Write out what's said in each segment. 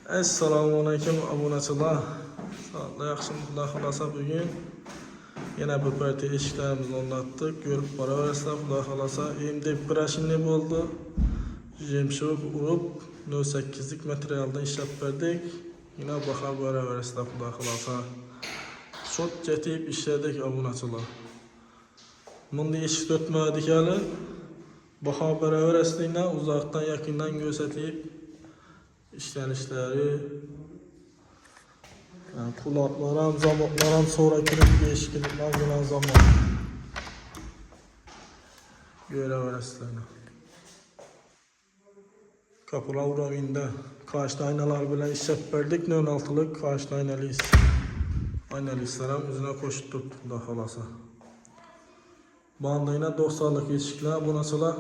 Assalomu alaykum obunachilar. Sağlıklı yaxshimizlar xolasa bugün yana bir parti eshiklarimizni o'rnatdik. Ko'rib boraverasizlar, xudo xolasa. Endi prashinli bo'ldi. Jemshok urib 08lik materialdan ishlab berdik. Yana bahor boraverasizlar, xudo xolasa. Çok jetib ishladik obunachilar. Bunda eshik o'tmadik hali. Bahor boraverasizlar, uzoqdan yaqindan ko'rsatib işlenişleri, yani kulaklar, zamoklar, sonra kirip değişiklikler gelen zaman görebilirsiniz. Kapılar uğramında karşıda aynalar bile işlep verdik. 16'lık karşıda aynalıyız. Aynalıyızlara üzerine koştuk daha olasa. Banda yine 90'lık eşikler. Bu nasıl?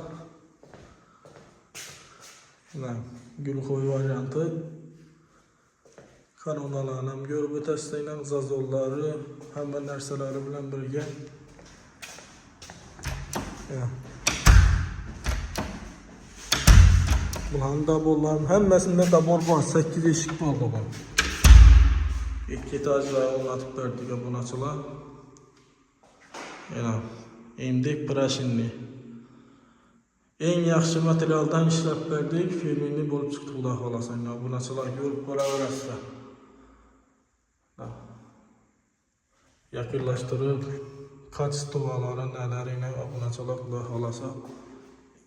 Gül koyu variantı. Kanonalarım, görüp testleyen zazolları, hemen nerseleri bilen birge. Bunların dabulların hemmesinde dabul var. 8 eşik oldu bu. İlk etajları anlatıp verdik obunachilar. Endi prashinli. En yaxshi materialdan ishlab berdik, filmini bo'lib chiqdi xudo xolasa. Obunachilar ko'rib boraverasizlar. Yaqinlashtirib, kaçtıvaların nələrini obunachilar xudo xolasa.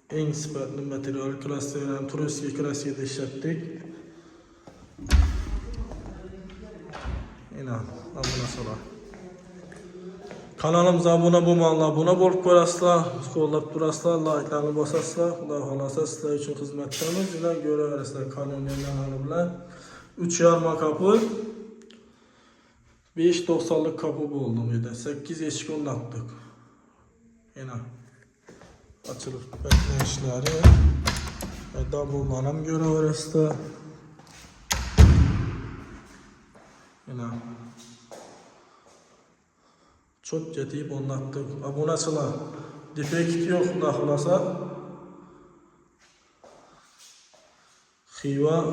En sifatli material klassiyadan turistik klassiyada ishlatdik. Obunachilar. Kanalımıza abone olmayanlar abone olup koyasızlar, kollab durasızlar, like'larını basasızlar. Xudo xolasa sizler için xizmatdamiz. Yine görebilirsizlar kanallarını bilan 3 yarma kapı, 5.90'lık kapı oldu muydu? 8 eşik o'rnatdik. Yine açılıp bekleyişleri ve dabullarını görebilirsizlar. Yine çok jetib o'rnatdik. Obunachilar, defekt yok xudo xolasa. Xiva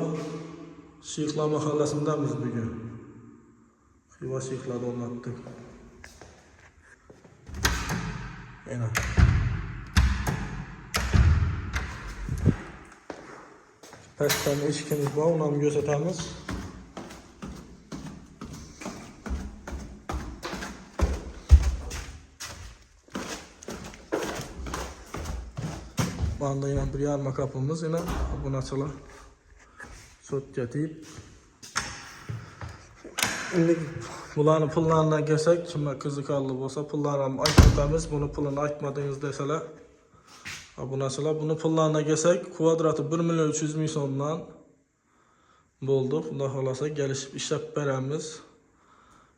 Shixla mahallasındamiz bugün. Xiva Shixlada o'rnatdik. Yana pastdan eshikimiz bor, uni ham ko'rsatamiz. Banda yine bir yarma kapımız yine obunachilar. Çok jetib. Endi bularni pullarına kelsak, kimga qiziqarli bo'lsa, pullarni aytamiz. Buni pulini aytmadingiz desalar, obunachilar, buni pullarına kelsak, kvadratı 1.300.000 so'mdan bo'ldi. Xudo xolasa kelishib ishlab beramiz.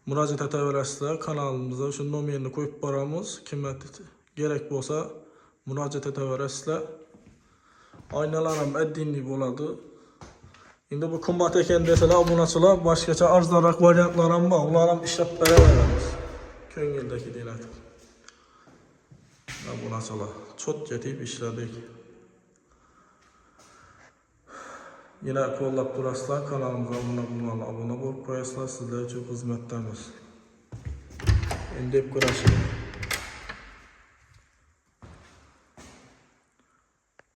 Murojaat etaverasizlar. Kanalimizda shu nomerni qo'yib boramiz. Kimga kerak bo'lsa murojaat etaverasizlar. Aynalar ham addinli bo'ladi. Endi bu qimmat ekan desalar obunachilar, boshqacha arzonroq variantlar ham bor. Ular ham ishlab beraveramiz. Ko'ngildagi deyiladi. Obunachilar, çok jetib ishladik. Yine qo'llab turasizlar, kanalimizga abone bo'lib qo'yasizlar. Sizlar uchun xizmatdamiz. Endi ko'rishamiz.